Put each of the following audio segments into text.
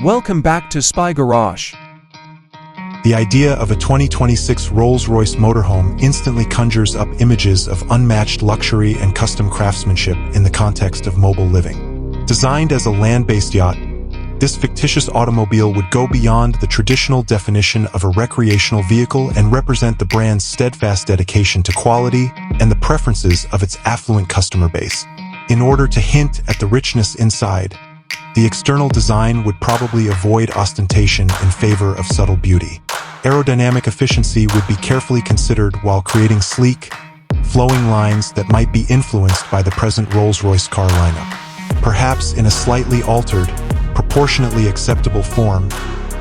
Welcome back to Spy Garage. The idea of a 2026 Rolls-Royce Motorhome instantly conjures up images of unmatched luxury and custom craftsmanship in the context of mobile living. Designed as a land-based yacht, this fictitious automobile would go beyond the traditional definition of a recreational vehicle and represent the brand's steadfast dedication to quality and the preferences of its affluent customer base. In order to hint at the richness inside, the external design would probably avoid ostentation in favor of subtle beauty. Aerodynamic efficiency would be carefully considered while creating sleek, flowing lines that might be influenced by the present Rolls-Royce car lineup. Perhaps in a slightly altered, proportionately acceptable form,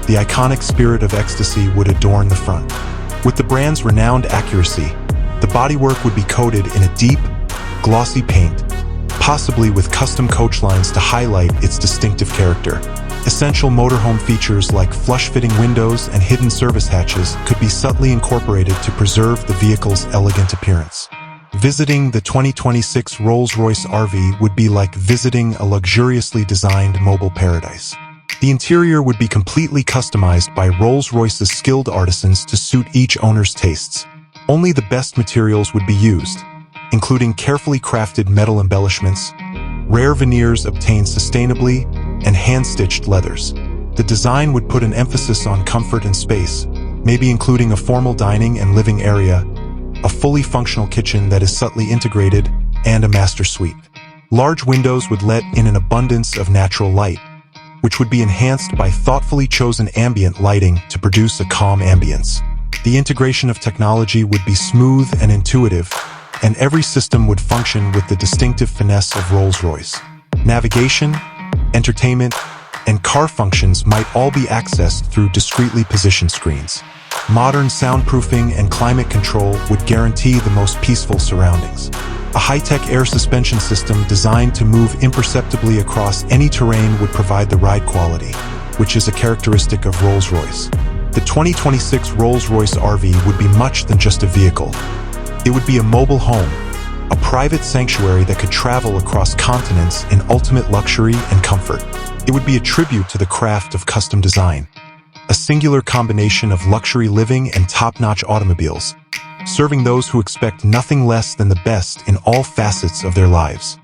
the iconic Spirit of Ecstasy would adorn the front. With the brand's renowned accuracy, the bodywork would be coated in a deep, glossy paint, possibly with custom coach lines to highlight its distinctive character. Essential motorhome features like flush-fitting windows and hidden service hatches could be subtly incorporated to preserve the vehicle's elegant appearance. Visiting the 2026 Rolls-Royce RV would be like visiting a luxuriously designed mobile paradise. The interior would be completely customized by Rolls-Royce's skilled artisans to suit each owner's tastes. Only the best materials would be used, including carefully crafted metal embellishments, rare veneers obtained sustainably, and hand-stitched leathers. The design would put an emphasis on comfort and space, maybe including a formal dining and living area, a fully functional kitchen that is subtly integrated, and a master suite. Large windows would let in an abundance of natural light, which would be enhanced by thoughtfully chosen ambient lighting to produce a calm ambience. The integration of technology would be smooth and intuitive, and every system would function with the distinctive finesse of Rolls-Royce. Navigation, entertainment, and car functions might all be accessed through discreetly positioned screens. Modern soundproofing and climate control would guarantee the most peaceful surroundings. A high-tech air suspension system designed to move imperceptibly across any terrain would provide the ride quality, which is a characteristic of Rolls-Royce. The 2026 Rolls-Royce RV would be much than just a vehicle. It would be a mobile home, a private sanctuary that could travel across continents in ultimate luxury and comfort. It would be a tribute to the craft of custom design, a singular combination of luxury living and top-notch automobiles, serving those who expect nothing less than the best in all facets of their lives.